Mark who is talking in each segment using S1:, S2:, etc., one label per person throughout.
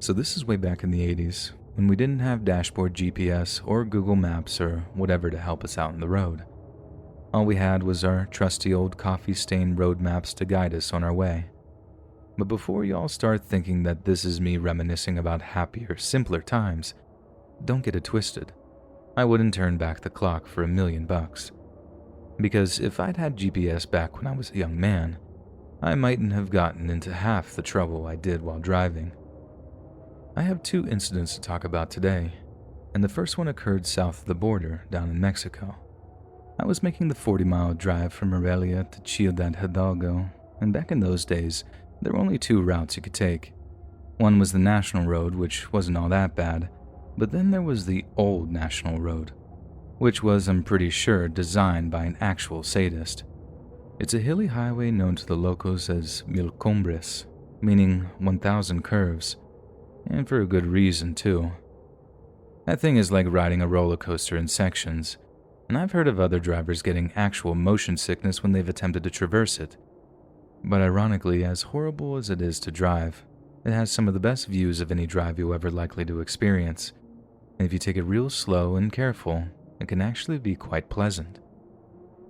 S1: So this is way back in the 80s, when we didn't have dashboard GPS or Google Maps or whatever to help us out on the road. All we had was our trusty old coffee-stained road maps to guide us on our way. But before y'all start thinking that this is me reminiscing about happier, simpler times, don't get it twisted. I wouldn't turn back the clock for $1,000,000. Because if I'd had GPS back when I was a young man, I mightn't have gotten into half the trouble I did while driving. I have 2 incidents to talk about today, and the first one occurred south of the border, down in Mexico. I was making the 40-mile drive from Morelia to Ciudad Hidalgo, and back in those days, there were only 2 routes you could take. One was the National Road, which wasn't all that bad, but then there was the Old National Road, which was, I'm pretty sure, designed by an actual sadist. It's a hilly highway known to the locals as Mil Cumbres, meaning 1,000 curves, and for a good reason, too. That thing is like riding a roller coaster in sections, and I've heard of other drivers getting actual motion sickness when they've attempted to traverse it. But ironically, as horrible as it is to drive, it has some of the best views of any drive you're ever likely to experience, and if you take it real slow and careful, it can actually be quite pleasant.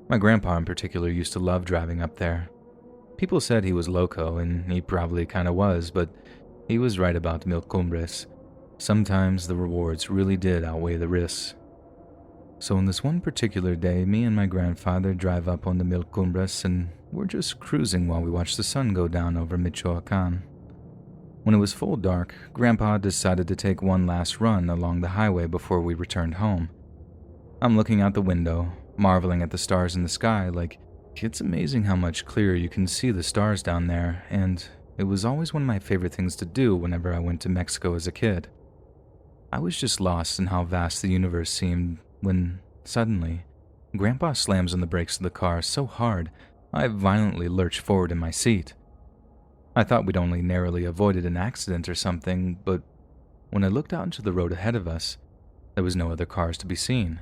S1: My grandpa in particular used to love driving up there. People said he was loco, and he probably kinda was, but he was right about Mil Cumbres. Sometimes the rewards really did outweigh the risks. So on this one particular day, me and my grandfather drive up on the Mil Cumbres, and we're just cruising while we watch the sun go down over Michoacan. When it was full dark, Grandpa decided to take one last run along the highway before we returned home. I'm looking out the window, marveling at the stars in the sky, like, it's amazing how much clearer you can see the stars down there, and it was always one of my favorite things to do whenever I went to Mexico as a kid. I was just lost in how vast the universe seemed when, suddenly, Grandpa slams on the brakes of the car so hard, I violently lurched forward in my seat. I thought we'd only narrowly avoided an accident or something, but when I looked out into the road ahead of us, there was no other cars to be seen.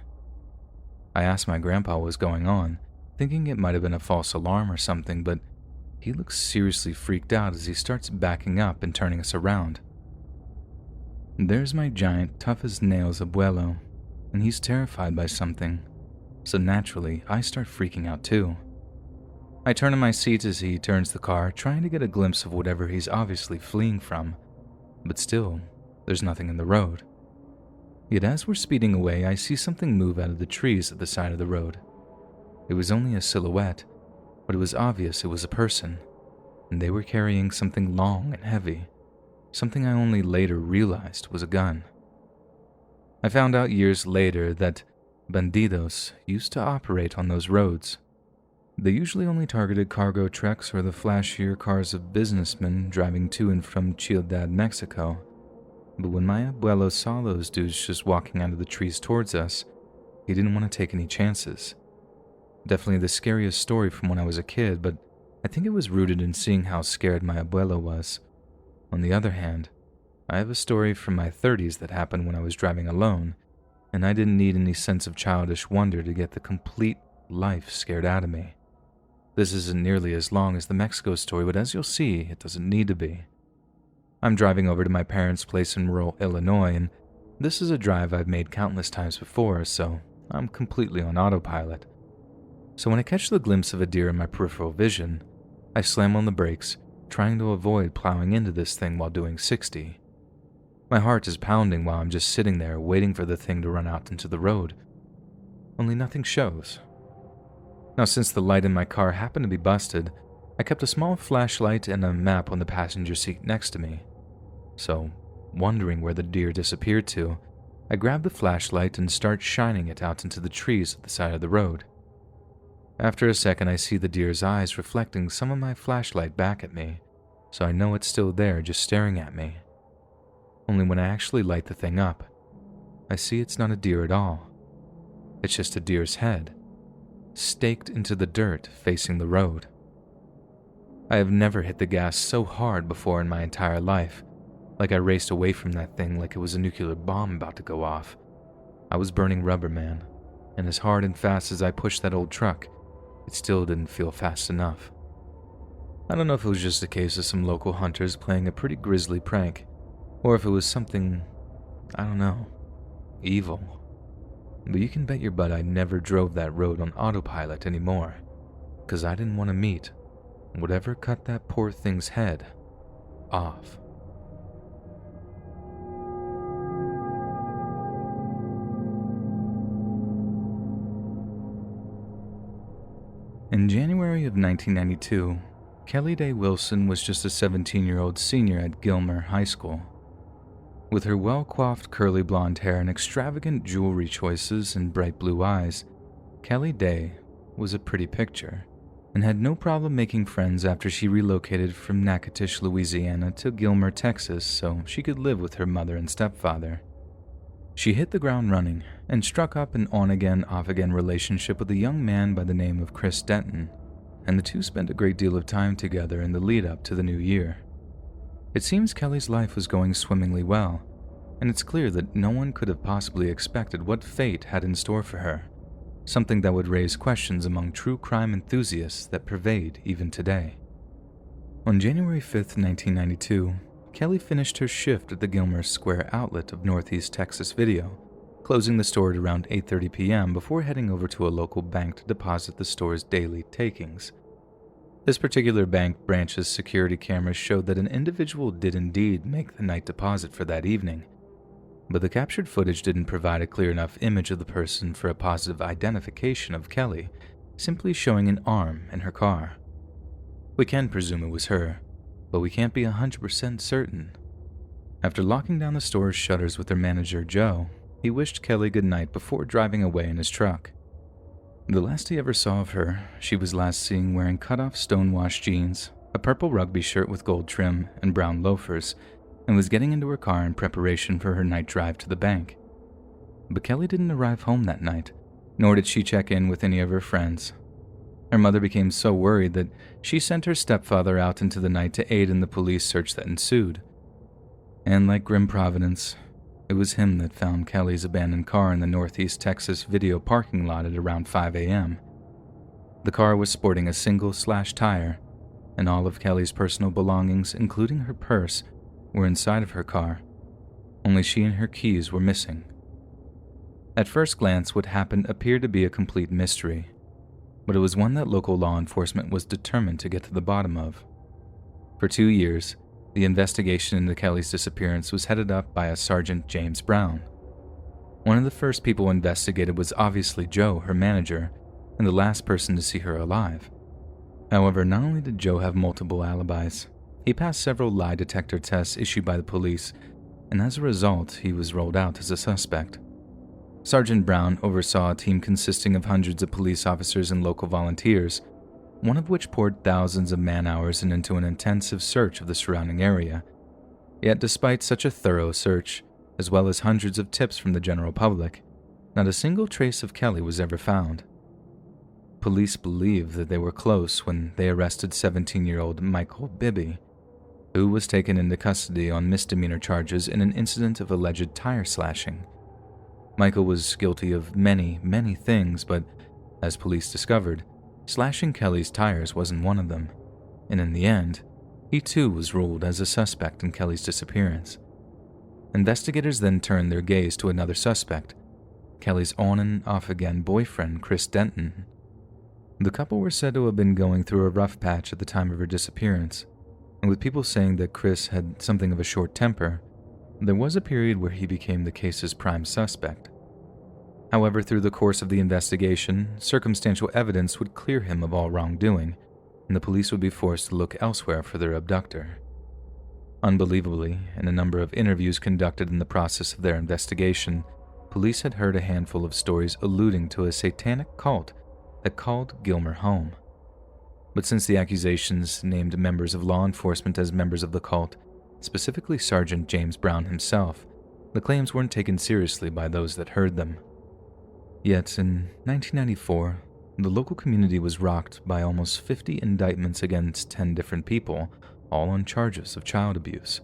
S1: I asked my grandpa what was going on, thinking it might have been a false alarm or something, but he looks seriously freaked out as he starts backing up and turning us around. There's my giant, tough-as-nails abuelo, and he's terrified by something, so naturally I start freaking out too. I turn in my seat as he turns the car, trying to get a glimpse of whatever he's obviously fleeing from, but still, there's nothing in the road. Yet as we're speeding away, I see something move out of the trees at the side of the road. It was only a silhouette, but it was obvious it was a person, and they were carrying something long and heavy, something I only later realized was a gun. I found out years later that bandidos used to operate on those roads. They usually only targeted cargo trucks or the flashier cars of businessmen driving to and from Ciudad, Mexico. But when my abuelo saw those dudes just walking out of the trees towards us, he didn't want to take any chances. Definitely the scariest story from when I was a kid, but I think it was rooted in seeing how scared my abuelo was. On the other hand, I have a story from my 30s that happened when I was driving alone, and I didn't need any sense of childish wonder to get the complete life scared out of me. This isn't nearly as long as the Mexico story, but as you'll see, it doesn't need to be. I'm driving over to my parents' place in rural Illinois, and this is a drive I've made countless times before, so I'm completely on autopilot. So when I catch the glimpse of a deer in my peripheral vision, I slam on the brakes, trying to avoid plowing into this thing while doing 60. My heart is pounding while I'm just sitting there waiting for the thing to run out into the road. Only nothing shows. Now, since the light in my car happened to be busted, I kept a small flashlight and a map on the passenger seat next to me. So, wondering where the deer disappeared to, I grab the flashlight and start shining it out into the trees at the side of the road. After a second, I see the deer's eyes reflecting some of my flashlight back at me, so I know it's still there just staring at me. Only when I actually light the thing up, I see it's not a deer at all. It's just a deer's head, staked into the dirt facing the road. I have never hit the gas so hard before in my entire life, like I raced away from that thing like it was a nuclear bomb about to go off. I was burning rubber, man, and as hard and fast as I pushed that old truck, it still didn't feel fast enough. I don't know if it was just a case of some local hunters playing a pretty grisly prank, or if it was something, I don't know, evil. But you can bet your butt I never drove that road on autopilot anymore, 'cause I didn't want to meet whatever cut that poor thing's head off. In January of 1992, Kelly Day Wilson was just a 17-year-old senior at Gilmer High School. With her well-coiffed curly blonde hair and extravagant jewelry choices and bright blue eyes, Kelly Day was a pretty picture and had no problem making friends after she relocated from Natchitoches, Louisiana to Gilmer, Texas so she could live with her mother and stepfather. She hit the ground running and struck up an on-again, off-again relationship with a young man by the name of Chris Denton, and the two spent a great deal of time together in the lead-up to the new year. It seems Kelly's life was going swimmingly well, and it's clear that no one could have possibly expected what fate had in store for her, something that would raise questions among true crime enthusiasts that pervade even today. On January 5th, 1992, Kelly finished her shift at the Gilmer Square outlet of Northeast Texas Video, closing the store at around 8:30 p.m. before heading over to a local bank to deposit the store's daily takings. This particular bank branch's security cameras showed that an individual did indeed make the night deposit for that evening, but the captured footage didn't provide a clear enough image of the person for a positive identification of Kelly, simply showing an arm in her car. We can presume it was her, but we can't be 100% certain. After locking down the store's shutters with their manager, Joe, he wished Kelly good night before driving away in his truck. The last he ever saw of her, she was last seen wearing cut-off stone-washed jeans, a purple rugby shirt with gold trim, and brown loafers, and was getting into her car in preparation for her night drive to the bank. But Kelly didn't arrive home that night, nor did she check in with any of her friends. Her mother became so worried that she sent her stepfather out into the night to aid in the police search that ensued. And like grim Providence, it was him that found Kelly's abandoned car in the Northeast Texas Video parking lot at around 5 a.m. The car was sporting a single slashed tire, and all of Kelly's personal belongings, including her purse, were inside of her car. Only she and her keys were missing. At first glance, what happened appeared to be a complete mystery, but it was one that local law enforcement was determined to get to the bottom of. For 2 years, the investigation into Kelly's disappearance was headed up by a Sergeant James Brown. One of the first people investigated was obviously Joe, her manager, and the last person to see her alive. However, not only did Joe have multiple alibis, he passed several lie detector tests issued by the police, and as a result, he was rolled out as a suspect. Sergeant Brown oversaw a team consisting of hundreds of police officers and local volunteers, one of which poured thousands of man-hours into an intensive search of the surrounding area. Yet despite such a thorough search, as well as hundreds of tips from the general public, not a single trace of Kelly was ever found. Police believed that they were close when they arrested 17-year-old Michael Bibby, who was taken into custody on misdemeanor charges in an incident of alleged tire slashing. Michael was guilty of many, many things, but as police discovered, slashing Kelly's tires wasn't one of them, and in the end, he too was ruled as a suspect in Kelly's disappearance. Investigators then turned their gaze to another suspect, Kelly's on and off again boyfriend, Chris Denton. The couple were said to have been going through a rough patch at the time of her disappearance, and with people saying that Chris had something of a short temper, there was a period where he became the case's prime suspect. However, through the course of the investigation, circumstantial evidence would clear him of all wrongdoing, and the police would be forced to look elsewhere for their abductor. Unbelievably, in a number of interviews conducted in the process of their investigation, police had heard a handful of stories alluding to a satanic cult that called Gilmer home. But since the accusations named members of law enforcement as members of the cult, specifically Sergeant James Brown himself, the claims weren't taken seriously by those that heard them. Yet, in 1994, the local community was rocked by almost 50 indictments against 10 different people, all on charges of child abuse.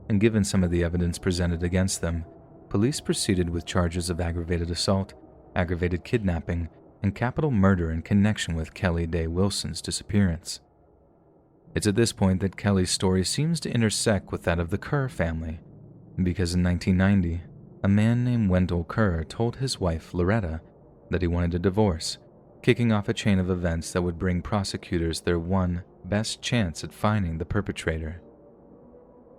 S1: And given some of the evidence presented against them, police proceeded with charges of aggravated assault, aggravated kidnapping, and capital murder in connection with Kelly Day Wilson's disappearance. It's at this point that Kelly's story seems to intersect with that of the Kerr family, because in 1990, a man named Wendell Kerr told his wife, Loretta, that he wanted a divorce, kicking off a chain of events that would bring prosecutors their one best chance at finding the perpetrator.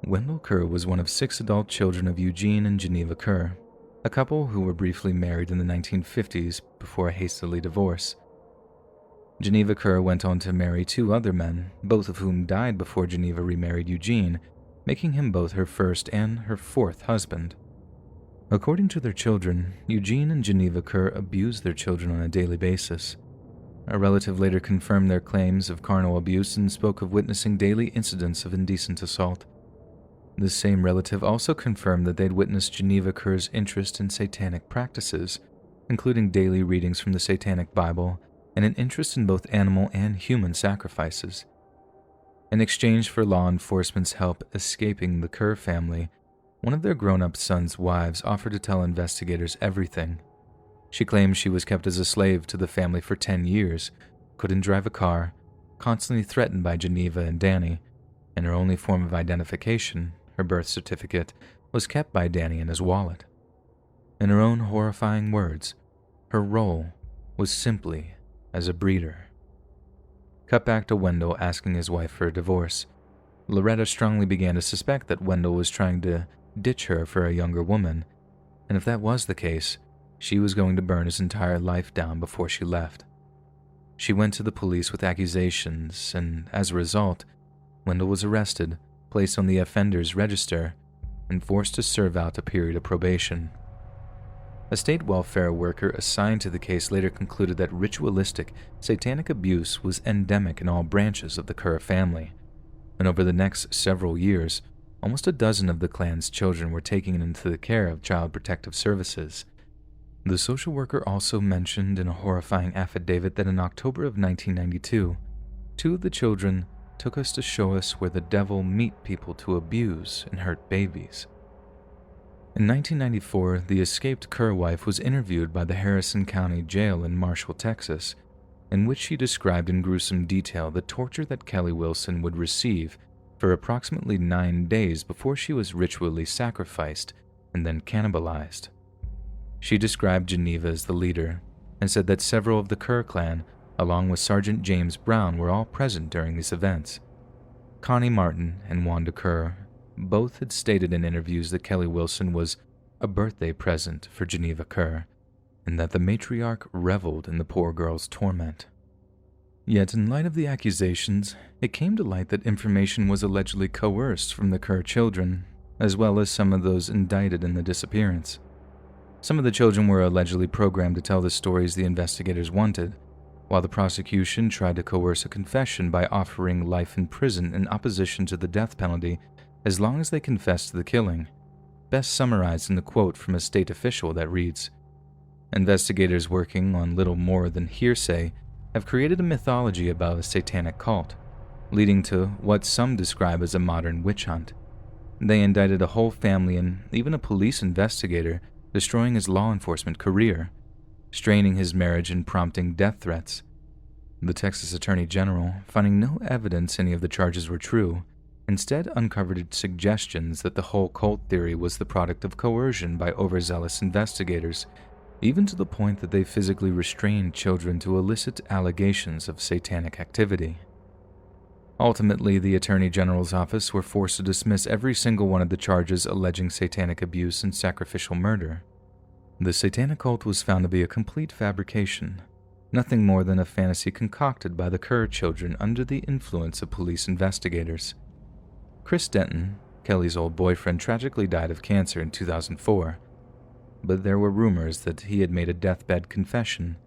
S1: Wendell Kerr was one of 6 adult children of Eugene and Geneva Kerr, a couple who were briefly married in the 1950s before a hastily divorce. Geneva Kerr went on to marry 2 other men, both of whom died before Geneva remarried Eugene, making him both her first and her 4th husband. According to their children, Eugene and Geneva Kerr abused their children on a daily basis. A relative later confirmed their claims of carnal abuse and spoke of witnessing daily incidents of indecent assault. This same relative also confirmed that they'd witnessed Geneva Kerr's interest in satanic practices, including daily readings from the Satanic Bible and an interest in both animal and human sacrifices. In exchange for law enforcement's help escaping the Kerr family, one of their grown-up son's wives offered to tell investigators everything. She claimed she was kept as a slave to the family for 10 years, couldn't drive a car, constantly threatened by Geneva and Danny, and her only form of identification, her birth certificate, was kept by Danny in his wallet. In her own horrifying words, her role was simply as a breeder. Cut back to Wendell asking his wife for a divorce. Loretta strongly began to suspect that Wendell was trying to ditch her for a younger woman, and if that was the case, she was going to burn his entire life down before she left. She went to the police with accusations, and as a result, Wendell was arrested, placed on the offenders register, and forced to serve out a period of probation. A state welfare worker assigned to the case later concluded that ritualistic, satanic abuse was endemic in all branches of the Kerr family, and over the next several years, almost a dozen of the clan's children were taken into the care of Child Protective Services. The social worker also mentioned in a horrifying affidavit that in October of 1992, 2 of the children took us to show us where the devil meet people to abuse and hurt babies. In 1994, the escaped Kerr wife was interviewed by the Harrison County Jail in Marshall, Texas, in which she described in gruesome detail the torture that Kelly Wilson would receive for approximately 9 days before she was ritually sacrificed and then cannibalized. She described Geneva as the leader and said that several of the Kerr clan, along with Sergeant James Brown, were all present during these events. Connie Martin and Wanda Kerr both had stated in interviews that Kelly Wilson was a birthday present for Geneva Kerr, and that the matriarch reveled in the poor girl's torment. Yet in light of the accusations, it came to light that information was allegedly coerced from the Kerr children, as well as some of those indicted in the disappearance. Some of the children were allegedly programmed to tell the stories the investigators wanted, while the prosecution tried to coerce a confession by offering life in prison in opposition to the death penalty as long as they confessed to the killing, best summarized in the quote from a state official that reads, "Investigators working on little more than hearsay have created a mythology about a satanic cult, leading to what some describe as a modern witch hunt. They indicted a whole family and even a police investigator, destroying his law enforcement career, straining his marriage and prompting death threats. The Texas Attorney General, finding no evidence any of the charges were true, instead uncovered suggestions that the whole cult theory was the product of coercion by overzealous investigators, even to the point that they physically restrained children to elicit allegations of satanic activity. Ultimately, the Attorney General's office were forced to dismiss every single one of the charges alleging satanic abuse and sacrificial murder. The satanic cult was found to be a complete fabrication, nothing more than a fantasy concocted by the Kerr children under the influence of police investigators. Chris Denton, Kelly's old boyfriend, tragically died of cancer in 2004, but there were rumors that he had made a deathbed confession.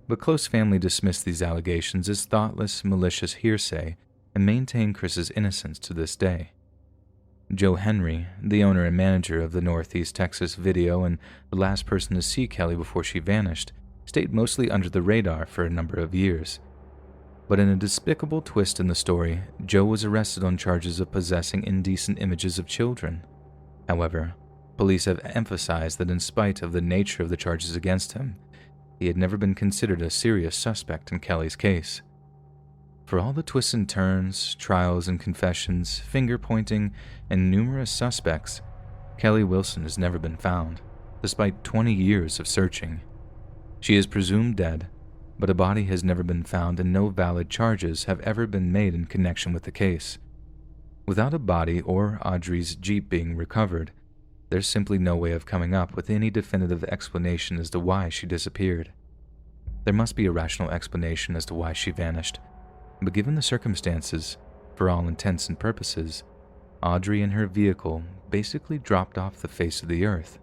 S1: But close family dismissed these allegations as thoughtless, malicious hearsay and maintain Chris's innocence to this day. Joe Henry, the owner and manager of the Northeast Texas Video and the last person to see Kelly before she vanished, stayed mostly under the radar for a number of years. But in a despicable twist in the story, Joe was arrested on charges of possessing indecent images of children. However, police have emphasized that in spite of the nature of the charges against him, he had never been considered a serious suspect in Kelly's case. For all the twists and turns, trials and confessions, finger-pointing, and numerous suspects, Kelly Wilson has never been found, despite 20 years of searching. She is presumed dead, but a body has never been found and no valid charges have ever been made in connection with the case. Without a body or Audrey's Jeep being recovered, there's simply no way of coming up with any definitive explanation as to why she disappeared. There must be a rational explanation as to why she vanished, but given the circumstances, for all intents and purposes, Audrey and her vehicle basically dropped off the face of the earth,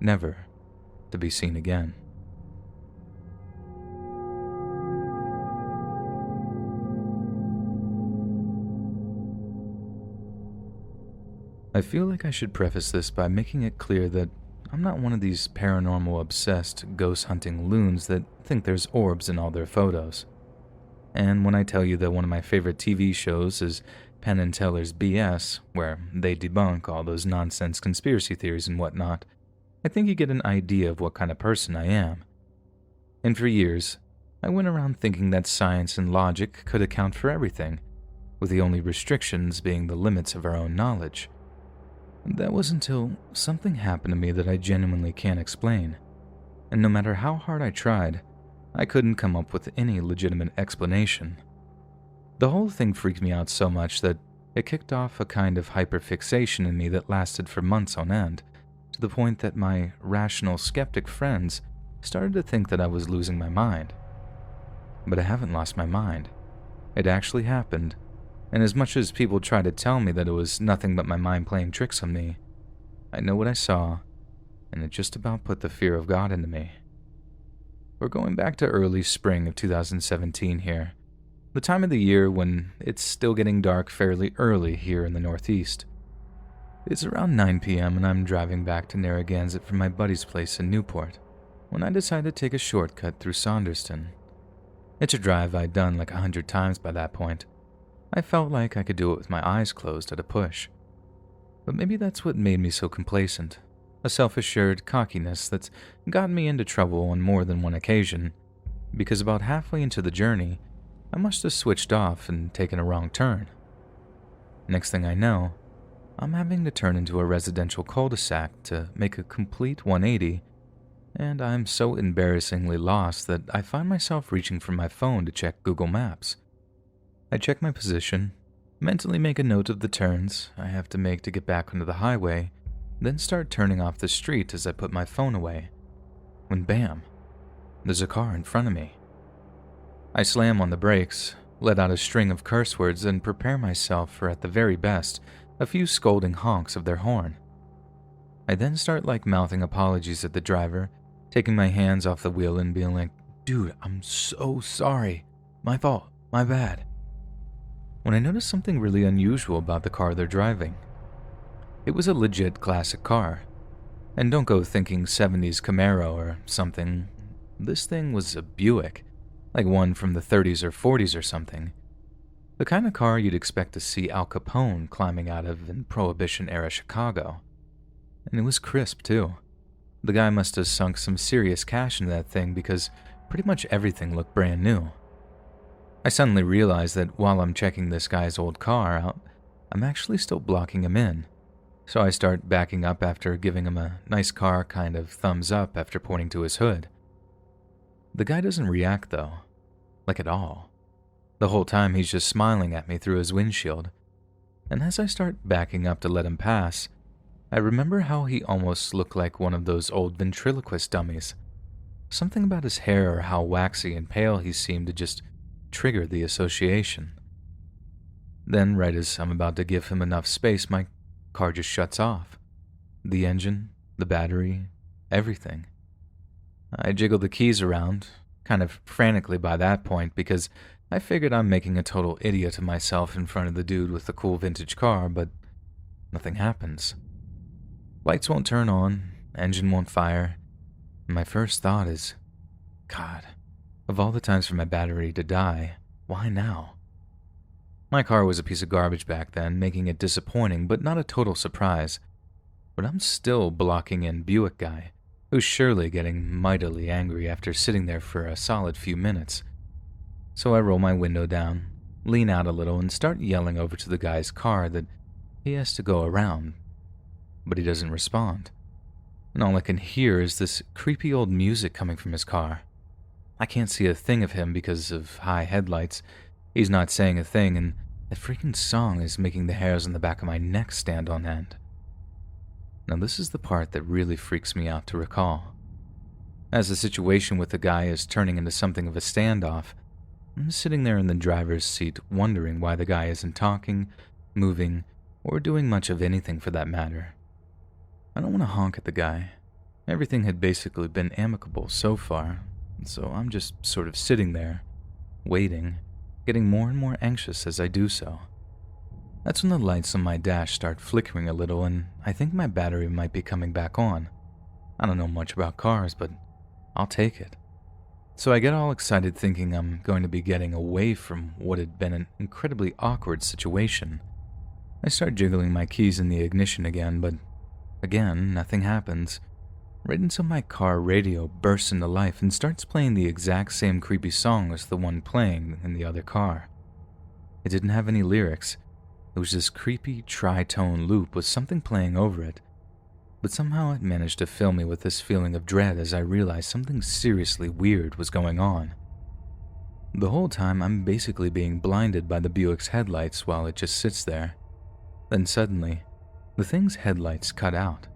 S1: never to be seen again. I feel like I should preface this by making it clear that I'm not one of these paranormal obsessed ghost hunting loons that think there's orbs in all their photos. And when I tell you that one of my favorite TV shows is Penn and Teller's BS, where they debunk all those nonsense conspiracy theories and whatnot, I think you get an idea of what kind of person I am. And for years, I went around thinking that science and logic could account for everything, with the only restrictions being the limits of our own knowledge. That was until something happened to me that I genuinely can't explain, and no matter how hard I tried, I couldn't come up with any legitimate explanation. The whole thing freaked me out so much that it kicked off a kind of hyperfixation in me that lasted for months on end, to the point that my rational skeptic friends started to think that I was losing my mind. But I haven't lost my mind. It actually happened. And as much as people try to tell me that it was nothing but my mind playing tricks on me, I know what I saw, and it just about put the fear of God into me. We're going back to early spring of 2017 here, the time of the year when it's still getting dark fairly early here in the Northeast. It's around 9 p.m. and I'm driving back to Narragansett from my buddy's place in Newport, when I decide to take a shortcut through Saunderston. It's a drive I'd done like 100 times by that point. I felt like I could do it with my eyes closed at a push. But maybe that's what made me so complacent, a self-assured cockiness that's gotten me into trouble on more than one occasion, because about halfway into the journey, I must have switched off and taken a wrong turn. Next thing I know, I'm having to turn into a residential cul-de-sac to make a complete 180, and I'm so embarrassingly lost that I find myself reaching for my phone to check Google Maps. I check my position, mentally make a note of the turns I have to make to get back onto the highway, then start turning off the street as I put my phone away. When bam, there's a car in front of me. I slam on the brakes, let out a string of curse words, and prepare myself for, at the very best, a few scolding honks of their horn. I then start mouthing apologies at the driver, taking my hands off the wheel and being like, "Dude, I'm so sorry. My fault. My bad." When I noticed something really unusual about the car they're driving. It was a legit classic car. And don't go thinking 70s Camaro or something. This thing was a Buick, like one from the 30s or 40s or something. The kind of car you'd expect to see Al Capone climbing out of in Prohibition-era Chicago. And it was crisp, too. The guy must have sunk some serious cash into that thing because pretty much everything looked brand new. I suddenly realized that while I'm checking this guy's old car out, I'm actually still blocking him in. So I start backing up after giving him a nice car kind of thumbs up after pointing to his hood. The guy doesn't react though, at all. The whole time he's just smiling at me through his windshield. And as I start backing up to let him pass, I remember how he almost looked like one of those old ventriloquist dummies. Something about his hair or how waxy and pale he seemed to just trigger the association. Then, right as I'm about to give him enough space, my car just shuts off. The engine, the battery, everything. I jiggle the keys around, kind of frantically by that point, because I figured I'm making a total idiot of myself in front of the dude with the cool vintage car, but nothing happens. Lights won't turn on, engine won't fire, and my first thought is, God, of all the times for my battery to die, why now? My car was a piece of garbage back then, making it disappointing, but not a total surprise. But I'm still blocking in Buick guy, who's surely getting mightily angry after sitting there for a solid few minutes. So I roll my window down, lean out a little, and start yelling over to the guy's car that he has to go around. but he doesn't respond. And all I can hear is this creepy old music coming from his car. I can't see a thing of him because of high headlights. He's not saying a thing, and that freaking song is making the hairs on the back of my neck stand on end. Now this is the part that really freaks me out to recall. As the situation with the guy is turning into something of a standoff, I'm sitting there in the driver's seat wondering why the guy isn't talking, moving, or doing much of anything for that matter. I don't want to honk at the guy. Everything had basically been amicable so far, so I'm just sort of sitting there, waiting, getting more and more anxious as I do so. That's when the lights on my dash start flickering a little, and I think my battery might be coming back on. I don't know much about cars, but I'll take it. So I get all excited thinking I'm going to be getting away from what had been an incredibly awkward situation. I start jiggling my keys in the ignition again, but again, nothing happens. Right until my car radio bursts into life and starts playing the exact same creepy song as the one playing in the other car. It didn't have any lyrics. It was this creepy tritone loop with something playing over it. But somehow it managed to fill me with this feeling of dread as I realized something seriously weird was going on. The whole time I'm basically being blinded by the Buick's headlights while it just sits there. Then suddenly, the thing's headlights cut out,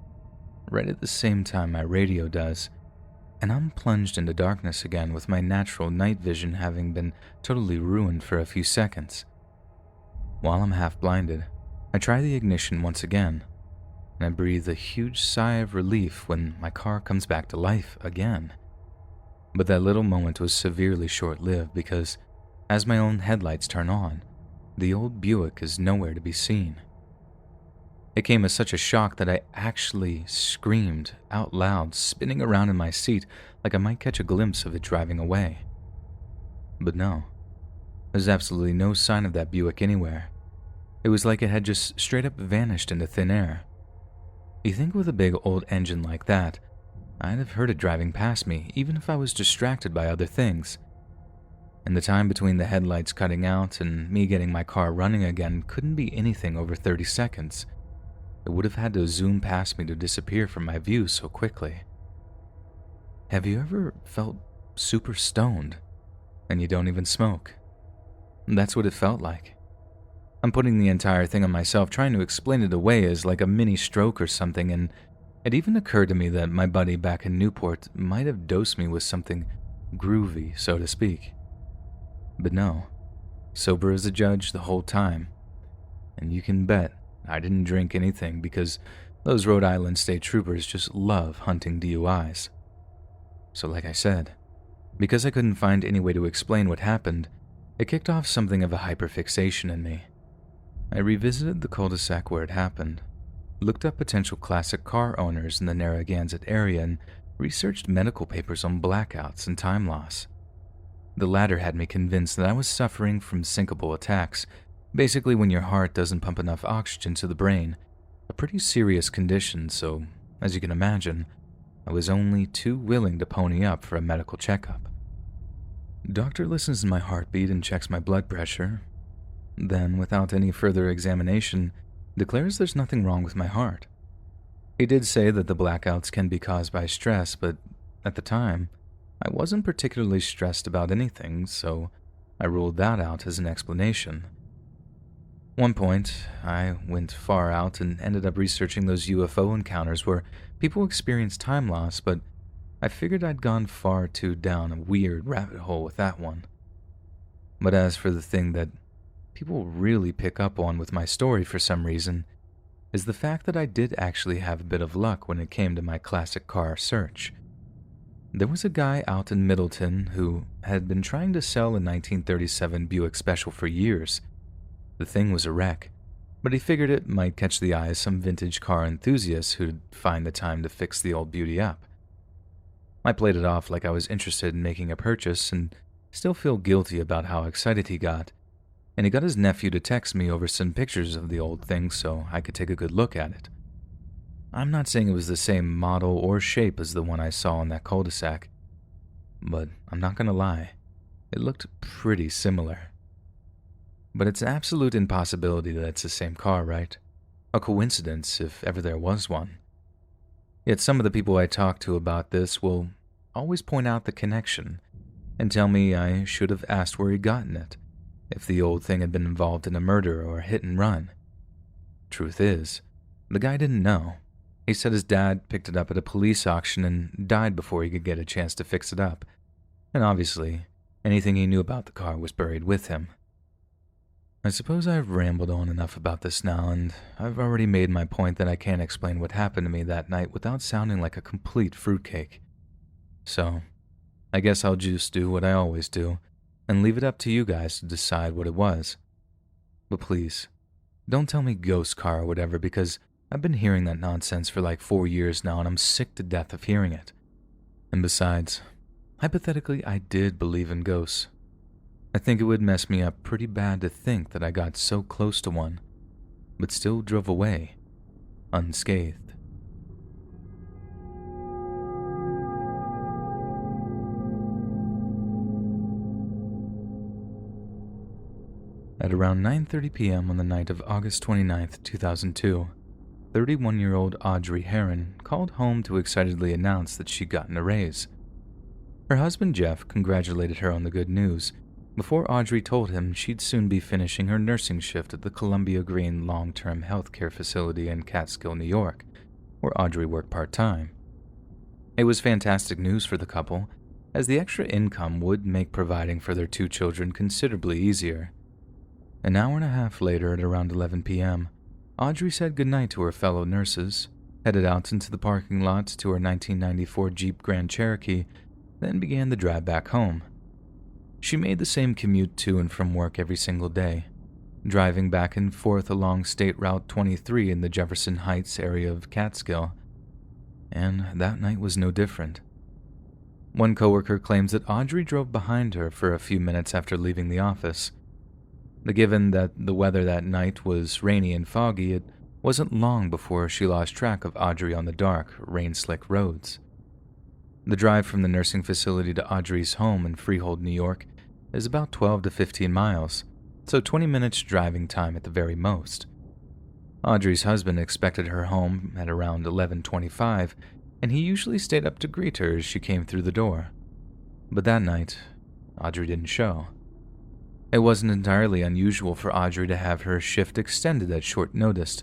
S1: right at the same time my radio does, and I'm plunged into darkness again with my natural night vision having been totally ruined for a few seconds. While I'm half blinded, I try the ignition once again, and I breathe a huge sigh of relief when my car comes back to life again. But that little moment was severely short-lived because, as my own headlights turn on, the old Buick is nowhere to be seen. It came as such a shock that I actually screamed out loud, spinning around in my seat like I might catch a glimpse of it driving away. But no, there's absolutely no sign of that Buick anywhere. It was like it had just straight up vanished into thin air. You think with a big old engine like that, I'd have heard it driving past me even if I was distracted by other things. And the time between the headlights cutting out and me getting my car running again couldn't be anything over 30 seconds. It would have had to zoom past me to disappear from my view so quickly. Have you ever felt super stoned and you don't even smoke? That's what it felt like. I'm putting the entire thing on myself, trying to explain it away as like a mini stroke or something, and it even occurred to me that my buddy back in Newport might have dosed me with something groovy, so to speak. But no, sober as a judge the whole time. And you can bet I didn't drink anything because those Rhode Island state troopers just love hunting DUIs. So like I said, because I couldn't find any way to explain what happened, it kicked off something of a hyperfixation in me. I revisited the cul-de-sac where it happened, looked up potential classic car owners in the Narragansett area, and researched medical papers on blackouts and time loss. The latter had me convinced that I was suffering from syncopal attacks, basically when your heart doesn't pump enough oxygen to the brain, a pretty serious condition, so, as you can imagine, I was only too willing to pony up for a medical checkup. Doctor listens to my heartbeat and checks my blood pressure, then, without any further examination, declares there's nothing wrong with my heart. He did say that the blackouts can be caused by stress, but at the time, I wasn't particularly stressed about anything, so I ruled that out as an explanation. One point, I went far out and ended up researching those UFO encounters where people experience time loss, but I figured I'd gone far too down a weird rabbit hole with that one. But as for the thing that people really pick up on with my story for some reason, is the fact that I did actually have a bit of luck when it came to my classic car search. There was a guy out in Middleton who had been trying to sell a 1937 Buick Special for years. The thing was a wreck, but he figured it might catch the eye of some vintage car enthusiasts who'd find the time to fix the old beauty up. I played it off like I was interested in making a purchase and still feel guilty about how excited he got, and he got his nephew to text me over some pictures of the old thing so I could take a good look at it. I'm not saying it was the same model or shape as the one I saw in that cul-de-sac, but I'm not gonna lie, it looked pretty similar. But it's an absolute impossibility that it's the same car, right? A coincidence, if ever there was one. Yet some of the people I talk to about this will always point out the connection and tell me I should have asked where he'd gotten it, if the old thing had been involved in a murder or a hit and run. Truth is, the guy didn't know. He said his dad picked it up at a police auction and died before he could get a chance to fix it up. And obviously, anything he knew about the car was buried with him. I suppose I've rambled on enough about this now, and I've already made my point that I can't explain what happened to me that night without sounding like a complete fruitcake. So, I guess I'll just do what I always do, and leave it up to you guys to decide what it was. But please, don't tell me ghost car or whatever, because I've been hearing that nonsense for like 4 years now, and I'm sick to death of hearing it. And besides, hypothetically, I did believe in ghosts. I think it would mess me up pretty bad to think that I got so close to one, but still drove away, unscathed. At around 9:30 p.m. on the night of August 29th, 2002, 31-year-old Audrey Herron called home to excitedly announce that she'd gotten a raise. Her husband Jeff congratulated her on the good news before Audrey told him she'd soon be finishing her nursing shift at the Columbia Green Long-Term Health Care Facility in Catskill, New York, where Audrey worked part-time. It was fantastic news for the couple, as the extra income would make providing for their 2 children considerably easier. An hour and a half later, at around 11 p.m., Audrey said goodnight to her fellow nurses, headed out into the parking lot to her 1994 Jeep Grand Cherokee, then began the drive back home. She made the same commute to and from work every single day, driving back and forth along State Route 23 in the Jefferson Heights area of Catskill. And that night was no different. One coworker claims that Audrey drove behind her for a few minutes after leaving the office. Given that the weather that night was rainy and foggy, it wasn't long before she lost track of Audrey on the dark, rain-slick roads. The drive from the nursing facility to Audrey's home in Freehold, New York, is about 12 to 15 miles, so 20 minutes driving time at the very most. Audrey's husband expected her home at around 11:25, and he usually stayed up to greet her as she came through the door. But that night, Audrey didn't show. It wasn't entirely unusual for Audrey to have her shift extended at short notice,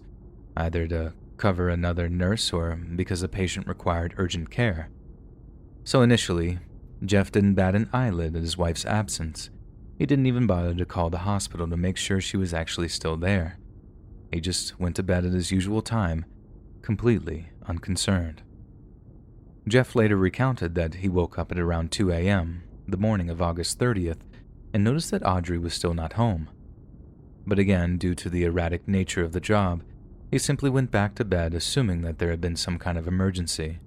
S1: either to cover another nurse or because a patient required urgent care. So initially, Jeff didn't bat an eyelid at his wife's absence. He didn't even bother to call the hospital to make sure she was actually still there. He just went to bed at his usual time, completely unconcerned. Jeff later recounted that he woke up at around 2 a.m., the morning of August 30th, and noticed that Audrey was still not home. But again, due to the erratic nature of the job, he simply went back to bed assuming that there had been some kind of emergency.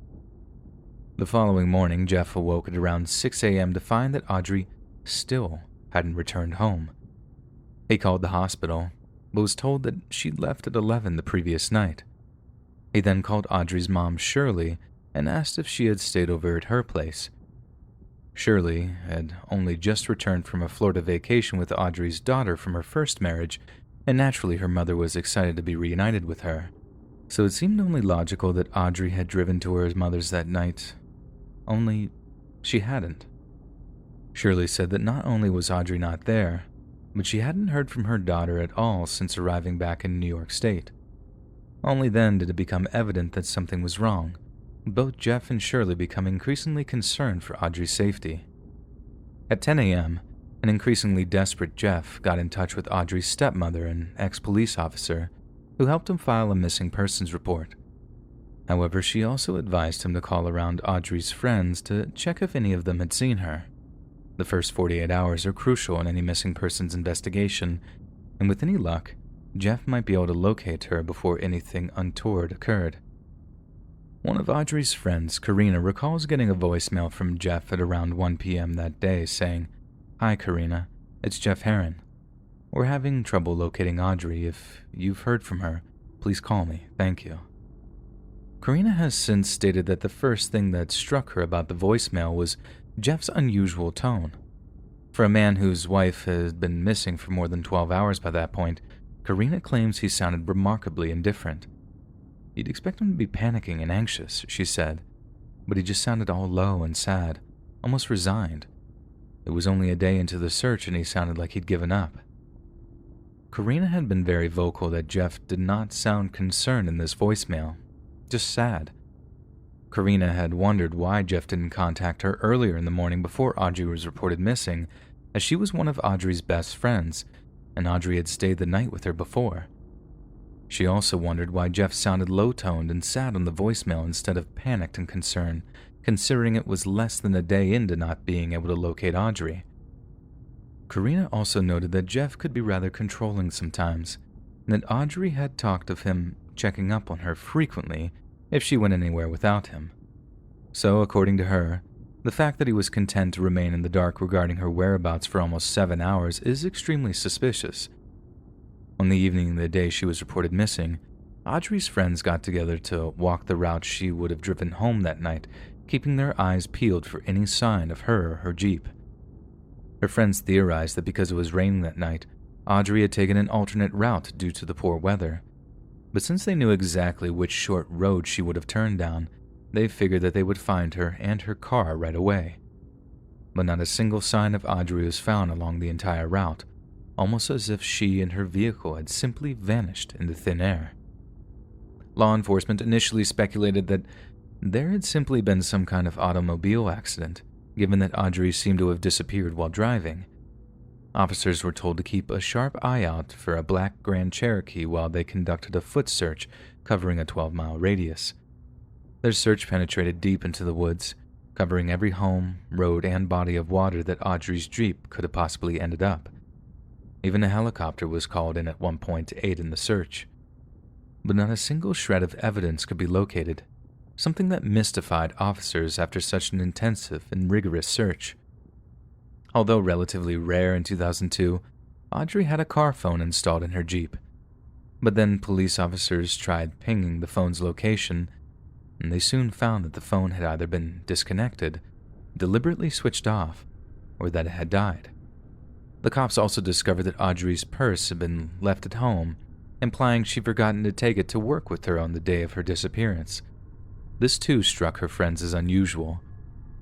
S1: The following morning, Jeff awoke at around 6 a.m. to find that Audrey still hadn't returned home. He called the hospital, but was told that she'd left at 11 the previous night. He then called Audrey's mom, Shirley, and asked if she had stayed over at her place. Shirley had only just returned from a Florida vacation with Audrey's daughter from her first marriage, and naturally her mother was excited to be reunited with her. So it seemed only logical that Audrey had driven to her mother's that night, only she hadn't. Shirley said that not only was Audrey not there, but she hadn't heard from her daughter at all since arriving back in New York State. Only then did it become evident that something was wrong, both Jeff and Shirley become increasingly concerned for Audrey's safety. At 10 a.m., an increasingly desperate Jeff got in touch with Audrey's stepmother, an ex-police officer, who helped him file a missing persons report. However, she also advised him to call around Audrey's friends to check if any of them had seen her. The first 48 hours are crucial in any missing persons investigation, and with any luck, Jeff might be able to locate her before anything untoward occurred. One of Audrey's friends, Karina, recalls getting a voicemail from Jeff at around 1 p.m. that day saying, "Hi Karina, it's Jeff Herron. We're having trouble locating Audrey. If you've heard from her, please call me. Thank you." Karina has since stated that the first thing that struck her about the voicemail was Jeff's unusual tone. For a man whose wife had been missing for more than 12 hours by that point, Karina claims he sounded remarkably indifferent. You'd expect him to be panicking and anxious, she said, but he just sounded all low and sad, almost resigned. It was only a day into the search and he sounded like he'd given up. Karina had been very vocal that Jeff did not sound concerned in this voicemail, just sad. Karina had wondered why Jeff didn't contact her earlier in the morning before Audrey was reported missing, as she was one of Audrey's best friends, and Audrey had stayed the night with her before. She also wondered why Jeff sounded low-toned and sad on the voicemail instead of panicked and concerned, considering it was less than a day into not being able to locate Audrey. Karina also noted that Jeff could be rather controlling sometimes, and that Audrey had talked of him checking up on her frequently if she went anywhere without him. So, according to her, the fact that he was content to remain in the dark regarding her whereabouts for almost 7 hours is extremely suspicious. On the evening of the day she was reported missing, Audrey's friends got together to walk the route she would have driven home that night, keeping their eyes peeled for any sign of her or her Jeep. Her friends theorized that because it was raining that night, Audrey had taken an alternate route due to the poor weather. But since they knew exactly which short road she would have turned down, they figured that they would find her and her car right away. But not a single sign of Audrey was found along the entire route, almost as if she and her vehicle had simply vanished into thin air. Law enforcement initially speculated that there had simply been some kind of automobile accident, given that Audrey seemed to have disappeared while driving. Officers were told to keep a sharp eye out for a black Grand Cherokee while they conducted a foot search covering a 12-mile radius. Their search penetrated deep into the woods, covering every home, road, and body of water that Audrey's Jeep could have possibly ended up. Even a helicopter was called in at one point to aid in the search. But not a single shred of evidence could be located, something that mystified officers after such an intensive and rigorous search. Although relatively rare in 2002, Audrey had a car phone installed in her Jeep. But then police officers tried pinging the phone's location, and they soon found that the phone had either been disconnected, deliberately switched off, or that it had died. The cops also discovered that Audrey's purse had been left at home, implying she'd forgotten to take it to work with her on the day of her disappearance. This too struck her friends as unusual.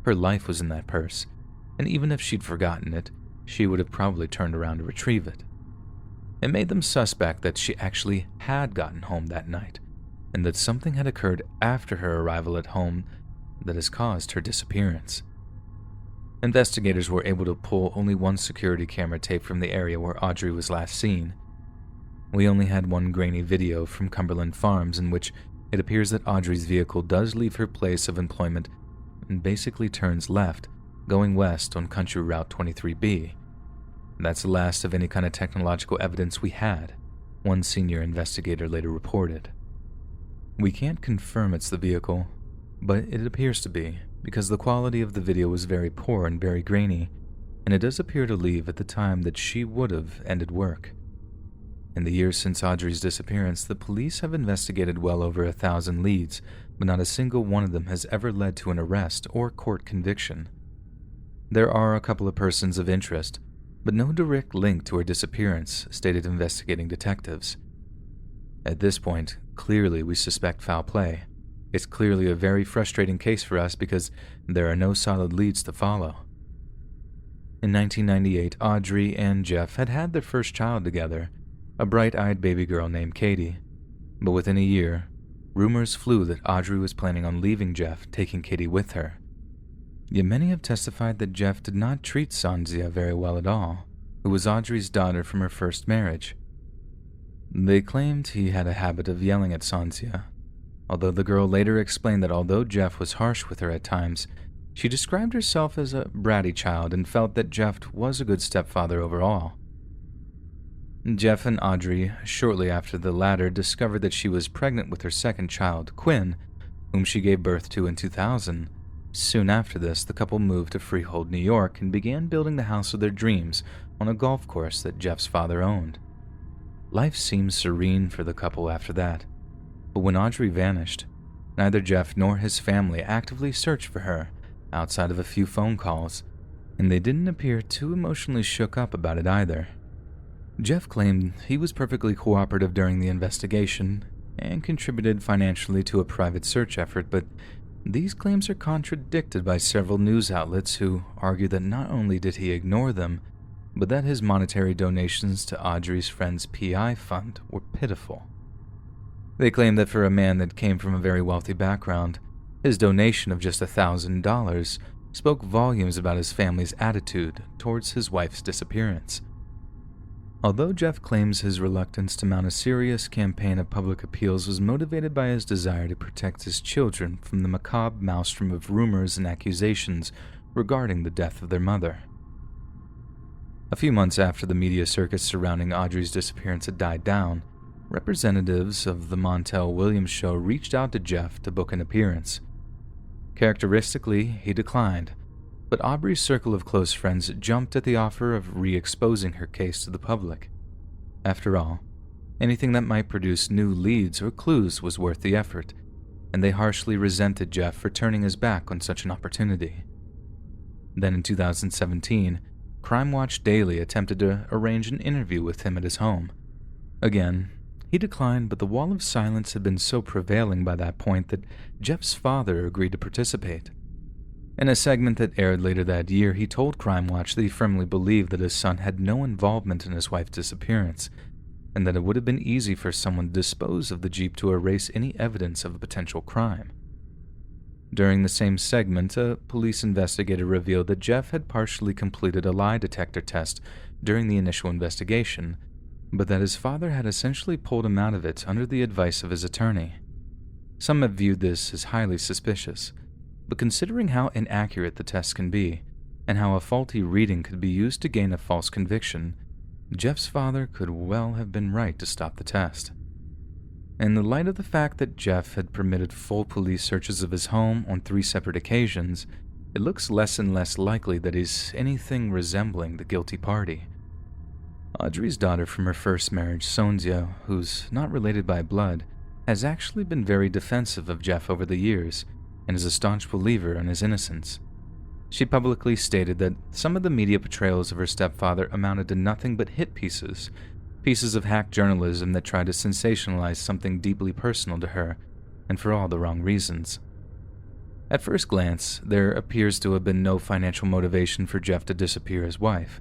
S1: Her life was in that purse, and even if she'd forgotten it, she would have probably turned around to retrieve it. It made them suspect that she actually had gotten home that night, and that something had occurred after her arrival at home that has caused her disappearance. Investigators were able to pull only one security camera tape from the area where Audrey was last seen. We only had one grainy video from Cumberland Farms in which it appears that Audrey's vehicle does leave her place of employment and basically turns left, going west on Country Route 23B. That's the last of any kind of technological evidence we had, one senior investigator later reported. We can't confirm it's the vehicle, but it appears to be, because the quality of the video was very poor and very grainy, and it does appear to leave at the time that she would have ended work. In the years since Audrey's disappearance, the police have investigated well over 1,000 leads, but not a single one of them has ever led to an arrest or court conviction. There are a couple of persons of interest, but no direct link to her disappearance, stated investigating detectives. At this point, clearly we suspect foul play. It's clearly a very frustrating case for us because there are no solid leads to follow. In 1998, Audrey and Jeff had had their first child together, a bright-eyed baby girl named Katie. But within a year, rumors flew that Audrey was planning on leaving Jeff, taking Katie with her. Yet many have testified that Jeff did not treat Sanzia very well at all, who was Audrey's daughter from her first marriage. They claimed he had a habit of yelling at Sanzia, although the girl later explained that although Jeff was harsh with her at times, she described herself as a bratty child and felt that Jeff was a good stepfather overall. Jeff and Audrey, shortly after the latter, discovered that she was pregnant with her second child, Quinn, whom she gave birth to in 2000. Soon after this, the couple moved to Freehold, New York, and began building the house of their dreams on a golf course that Jeff's father owned. Life seemed serene for the couple after that, but when Audrey vanished, neither Jeff nor his family actively searched for her outside of a few phone calls, and they didn't appear too emotionally shook up about it either. Jeff claimed he was perfectly cooperative during the investigation and contributed financially to a private search effort, but these claims are contradicted by several news outlets who argue that not only did he ignore them, but that his monetary donations to Audrey's friend's PI fund were pitiful. They claim that for a man that came from a very wealthy background, his donation of just $1,000 spoke volumes about his family's attitude towards his wife's disappearance. Although Jeff claims his reluctance to mount a serious campaign of public appeals was motivated by his desire to protect his children from the macabre maelstrom of rumors and accusations regarding the death of their mother. A few months after the media circus surrounding Audrey's disappearance had died down, representatives of the Montel Williams show reached out to Jeff to book an appearance. Characteristically, he declined, but Aubrey's circle of close friends jumped at the offer of re-exposing her case to the public. After all, anything that might produce new leads or clues was worth the effort, and they harshly resented Jeff for turning his back on such an opportunity. Then in 2017, Crime Watch Daily attempted to arrange an interview with him at his home. Again, he declined, but the wall of silence had been so prevailing by that point that Jeff's father agreed to participate. In a segment that aired later that year, he told Crime Watch that he firmly believed that his son had no involvement in his wife's disappearance, and that it would have been easy for someone to dispose of the Jeep to erase any evidence of a potential crime. During the same segment, a police investigator revealed that Jeff had partially completed a lie detector test during the initial investigation, but that his father had essentially pulled him out of it under the advice of his attorney. Some have viewed this as highly suspicious, but considering how inaccurate the test can be, and how a faulty reading could be used to gain a false conviction, Jeff's father could well have been right to stop the test. In the light of the fact that Jeff had permitted full police searches of his home on 3 separate occasions, it looks less and less likely that he's anything resembling the guilty party. Audrey's daughter from her first marriage, Sonja, who's not related by blood, has actually been very defensive of Jeff over the years, and is a staunch believer in his innocence. She publicly stated that some of the media portrayals of her stepfather amounted to nothing but hit pieces of hack journalism that tried to sensationalize something deeply personal to her, and for all the wrong reasons. At first glance, there appears to have been no financial motivation for Jeff to disappear his wife.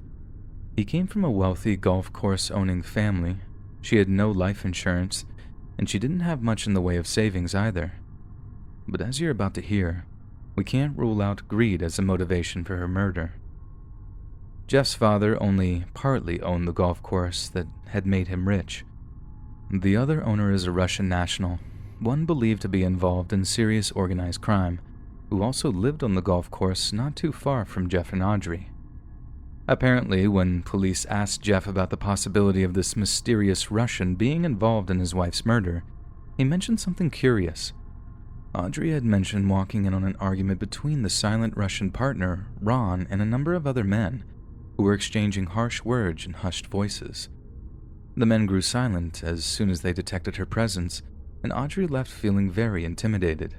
S1: He came from a wealthy golf course-owning family, she had no life insurance, and she didn't have much in the way of savings either. But as you're about to hear, we can't rule out greed as a motivation for her murder. Jeff's father only partly owned the golf course that had made him rich. The other owner is a Russian national, one believed to be involved in serious organized crime, who also lived on the golf course not too far from Jeff and Audrey. Apparently, when police asked Jeff about the possibility of this mysterious Russian being involved in his wife's murder, he mentioned something curious. Audrey had mentioned walking in on an argument between the silent Russian partner, Ron, and a number of other men, who were exchanging harsh words and hushed voices. The men grew silent as soon as they detected her presence, and Audrey left feeling very intimidated.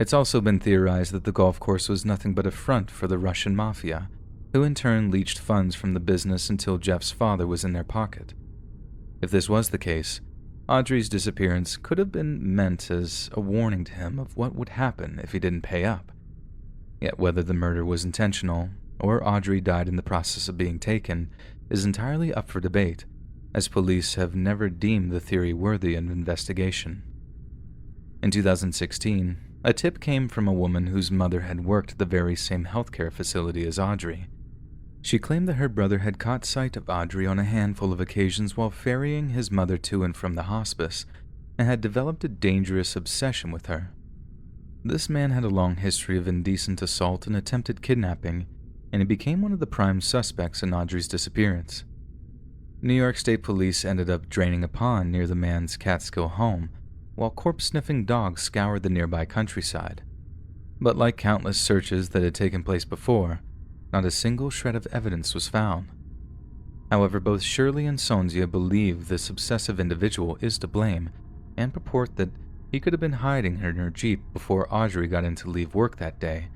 S1: It's also been theorized that the golf course was nothing but a front for the Russian mafia, who in turn leached funds from the business until Jeff's father was in their pocket. If this was the case, Audrey's disappearance could have been meant as a warning to him of what would happen if he didn't pay up. Yet whether the murder was intentional, or Audrey died in the process of being taken, is entirely up for debate, as police have never deemed the theory worthy of investigation. In 2016, a tip came from a woman whose mother had worked at the very same healthcare facility as Audrey. She claimed that her brother had caught sight of Audrey on a handful of occasions while ferrying his mother to and from the hospice, and had developed a dangerous obsession with her. This man had a long history of indecent assault and attempted kidnapping, and he became one of the prime suspects in Audrey's disappearance. New York State Police ended up draining a pond near the man's Catskill home, while corpse-sniffing dogs scoured the nearby countryside. But like countless searches that had taken place before, not a single shred of evidence was found. However, both Shirley and Sonja believe this obsessive individual is to blame, and purport that he could have been hiding in her Jeep before Audrey got in to leave work that day,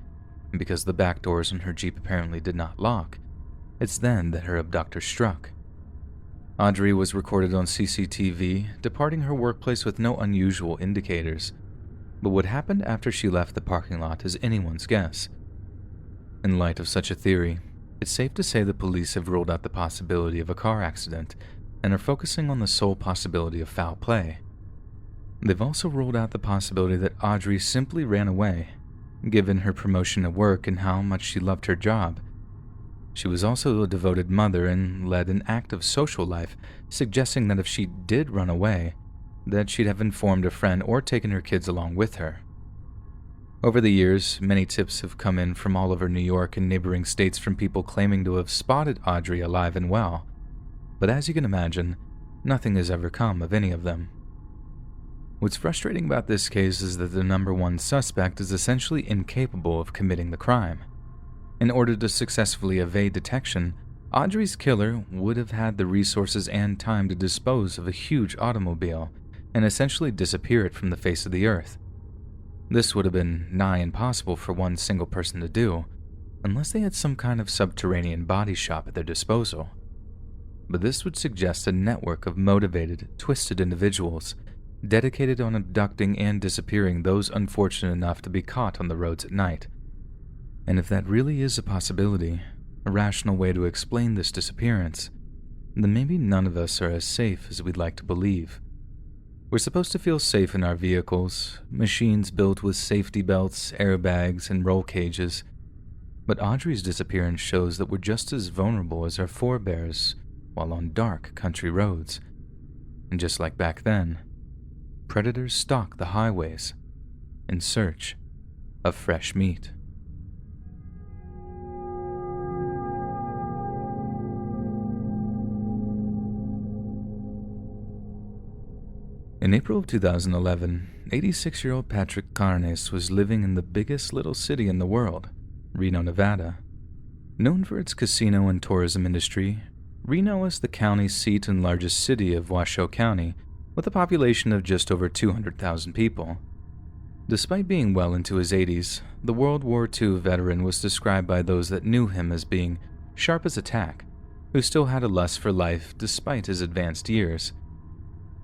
S1: and because the back doors on her Jeep apparently did not lock, it's then that her abductor struck. Audrey was recorded on CCTV departing her workplace with no unusual indicators, but what happened after she left the parking lot is anyone's guess. In light of such a theory, it's safe to say the police have ruled out the possibility of a car accident and are focusing on the sole possibility of foul play. They've also ruled out the possibility that Audrey simply ran away, given her promotion at work and how much she loved her job. She was also a devoted mother and led an active social life, suggesting that if she did run away, that she'd have informed a friend or taken her kids along with her. Over the years, many tips have come in from all over New York and neighboring states from people claiming to have spotted Audrey alive and well, but as you can imagine, nothing has ever come of any of them. What's frustrating about this case is that the number one suspect is essentially incapable of committing the crime. In order to successfully evade detection, Audrey's killer would have had the resources and time to dispose of a huge automobile and essentially disappear it from the face of the earth. This would have been nigh impossible for one single person to do, unless they had some kind of subterranean body shop at their disposal. But this would suggest a network of motivated, twisted individuals dedicated on abducting and disappearing those unfortunate enough to be caught on the roads at night. And if that really is a possibility, a rational way to explain this disappearance, then maybe none of us are as safe as we'd like to believe. We're supposed to feel safe in our vehicles, machines built with safety belts, airbags, and roll cages. But Audrey's disappearance shows that we're just as vulnerable as our forebears while on dark country roads. And just like back then, predators stalk the highways in search of fresh meat. In April of 2011, 86-year-old Patrick Carnes was living in the biggest little city in the world, Reno, Nevada. Known for its casino and tourism industry, Reno is the county seat and largest city of Washoe County, with a population of just over 200,000 people. Despite being well into his 80s, the World War II veteran was described by those that knew him as being sharp as a tack, who still had a lust for life despite his advanced years.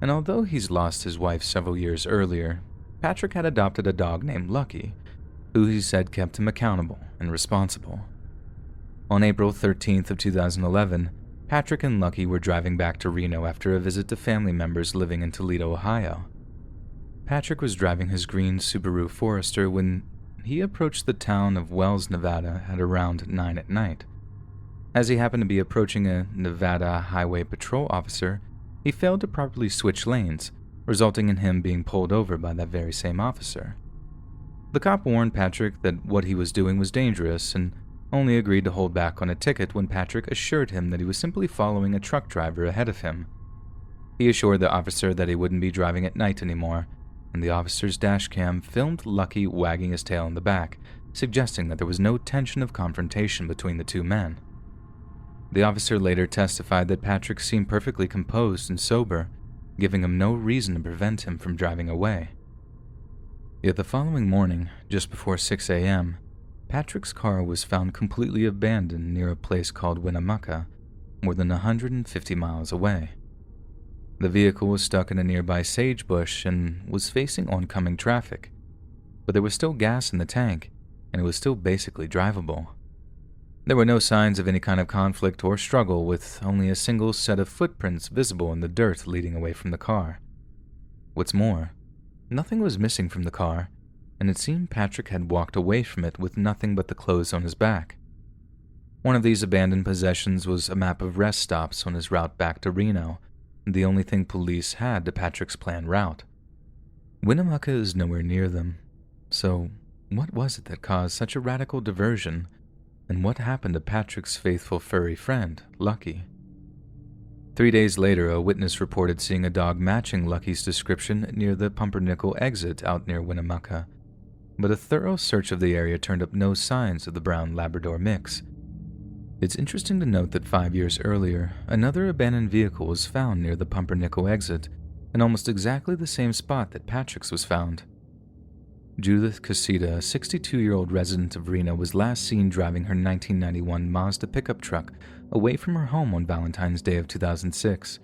S1: And although he's lost his wife several years earlier, Patrick had adopted a dog named Lucky, who he said kept him accountable and responsible. On April 13th of 2011, Patrick and Lucky were driving back to Reno after a visit to family members living in Toledo, Ohio. Patrick was driving his green Subaru Forester when he approached the town of Wells, Nevada at around 9 at night. As he happened to be approaching a Nevada Highway Patrol officer, he failed to properly switch lanes, resulting in him being pulled over by that very same officer. The cop warned Patrick that what he was doing was dangerous and only agreed to hold back on a ticket when Patrick assured him that he was simply following a truck driver ahead of him. He assured the officer that he wouldn't be driving at night anymore, and the officer's dashcam filmed Lucky wagging his tail in the back, suggesting that there was no tension of confrontation between the two men. The officer later testified that Patrick seemed perfectly composed and sober, giving him no reason to prevent him from driving away. Yet the following morning, just before 6 a.m., Patrick's car was found completely abandoned near a place called Winnemucca, more than 150 miles away. The vehicle was stuck in a nearby sagebush and was facing oncoming traffic, but there was still gas in the tank, and it was still basically drivable. There were no signs of any kind of conflict or struggle, with only a single set of footprints visible in the dirt leading away from the car. What's more, nothing was missing from the car, and it seemed Patrick had walked away from it with nothing but the clothes on his back. One of these abandoned possessions was a map of rest stops on his route back to Reno, the only thing police had to Patrick's planned route. Winnemucca is nowhere near them, so what was it that caused such a radical diversion? And what happened to Patrick's faithful furry friend, Lucky? 3 days later, a witness reported seeing a dog matching Lucky's description near the Pumpernickel exit out near Winnemucca, but a thorough search of the area turned up no signs of the brown Labrador mix. It's interesting to note that 5 years earlier, another abandoned vehicle was found near the Pumpernickel exit, in almost exactly the same spot that Patrick's was found. Judith Casita, a 62-year-old resident of Reno, was last seen driving her 1991 Mazda pickup truck away from her home on Valentine's Day of 2006.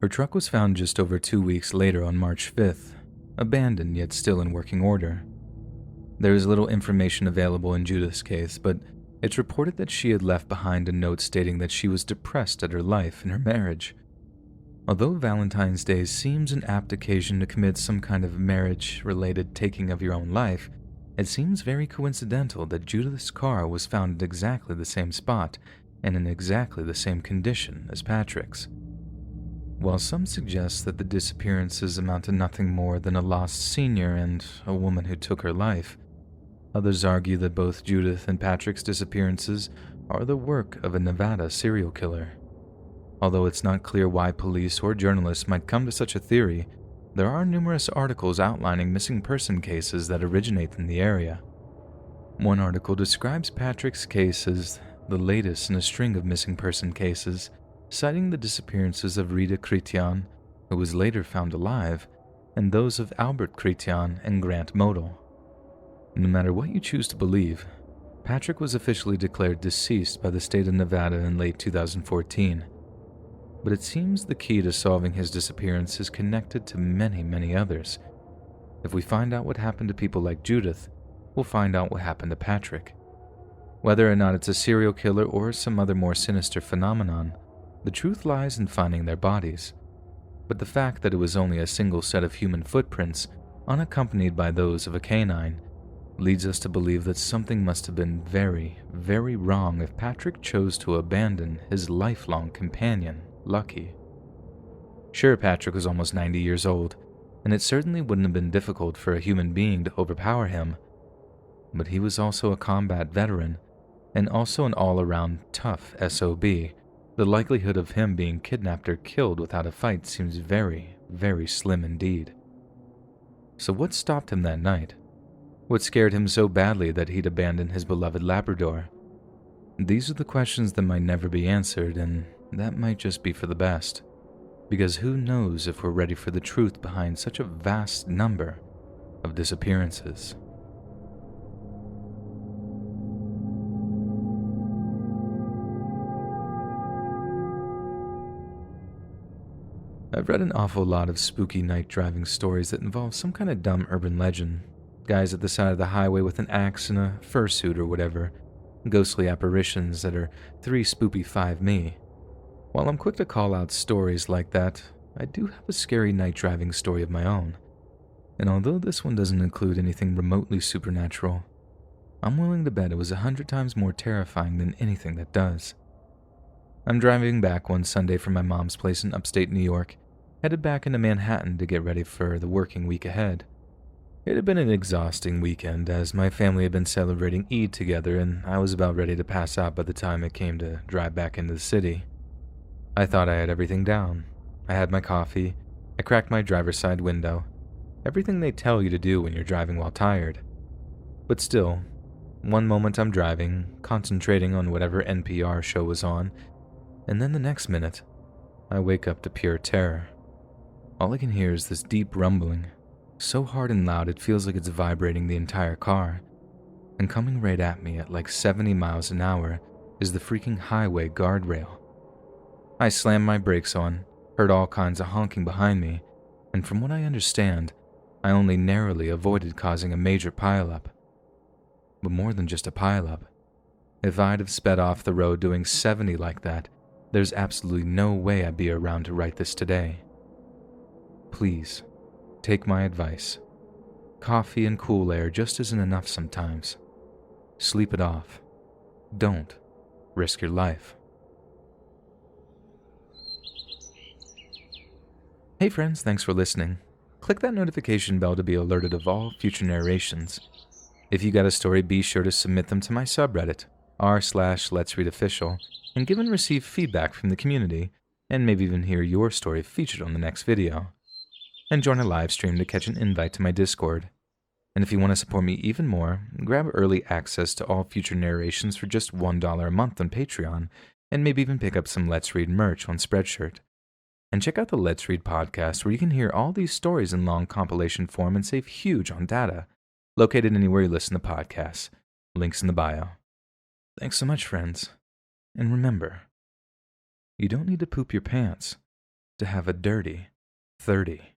S1: Her truck was found just over 2 weeks later on March 5th, abandoned yet still in working order. There is little information available in Judith's case, but it's reported that she had left behind a note stating that she was depressed at her life and her marriage. Although Valentine's Day seems an apt occasion to commit some kind of marriage-related taking of your own life, it seems very coincidental that Judith's car was found at exactly the same spot and in exactly the same condition as Patrick's. While some suggest that the disappearances amount to nothing more than a lost senior and a woman who took her life, others argue that both Judith and Patrick's disappearances are the work of a Nevada serial killer. Although it's not clear why police or journalists might come to such a theory, there are numerous articles outlining missing person cases that originate in the area. One article describes Patrick's case as the latest in a string of missing person cases, citing the disappearances of Rita Chrétien, who was later found alive, and those of Albert Chrétien and Grant Model. No matter what you choose to believe, Patrick was officially declared deceased by the state of Nevada in late 2014. But it seems the key to solving his disappearance is connected to many, many others. If we find out what happened to people like Judith, we'll find out what happened to Patrick. Whether or not it's a serial killer or some other more sinister phenomenon, the truth lies in finding their bodies. But the fact that it was only a single set of human footprints, unaccompanied by those of a canine, leads us to believe that something must have been very, very wrong if Patrick chose to abandon his lifelong companion, Lucky. Sure, Patrick was almost 90 years old, and it certainly wouldn't have been difficult for a human being to overpower him. But he was also a combat veteran, and also an all-around tough SOB. The likelihood of him being kidnapped or killed without a fight seems very, very slim indeed. So what stopped him that night? What scared him so badly that he'd abandon his beloved Labrador? These are the questions that might never be answered, and that might just be for the best. Because who knows if we're ready for the truth behind such a vast number of disappearances. I've read an awful lot of spooky night driving stories that involve some kind of dumb urban legend. Guys at the side of the highway with an axe and a fursuit or whatever. Ghostly apparitions that are 3 spoopy 5 me. While I'm quick to call out stories like that, I do have a scary night driving story of my own. And although this one doesn't include anything remotely supernatural, I'm willing to bet it was 100 times more terrifying than anything that does. I'm driving back one Sunday from my mom's place in upstate New York, headed back into Manhattan to get ready for the working week ahead. It had been an exhausting weekend as my family had been celebrating Eid together and I was about ready to pass out by the time it came to drive back into the city. I thought I had everything down. I had my coffee, I cracked my driver's side window, everything they tell you to do when you're driving while tired. But still, one moment I'm driving, concentrating on whatever NPR show was on, and then the next minute, I wake up to pure terror. All I can hear is this deep rumbling, so hard and loud it feels like it's vibrating the entire car, and coming right at me at like 70 miles an hour is the freaking highway guardrail. I slammed my brakes on, heard all kinds of honking behind me, and from what I understand, I only narrowly avoided causing a major pileup. But more than just a pileup. If I'd have sped off the road doing 70 like that, there's absolutely no way I'd be around to write this today. Please, take my advice. Coffee and cool air just isn't enough sometimes. Sleep it off. Don't risk your life. Hey friends, thanks for listening. Click that notification bell to be alerted of all future narrations. If you got a story, be sure to submit them to my subreddit, r/letsreadofficial, and give and receive feedback from the community, and maybe even hear your story featured on the next video. And join a live stream to catch an invite to my Discord. And if you want to support me even more, grab early access to all future narrations for just $1 a month on Patreon, and maybe even pick up some Let's Read merch on Spreadshirt. And check out the Let's Read podcast where you can hear all these stories in long compilation form and save huge on data. Located anywhere you listen to podcasts. Links in the bio. Thanks so much, friends. And remember, you don't need to poop your pants to have a dirty 30.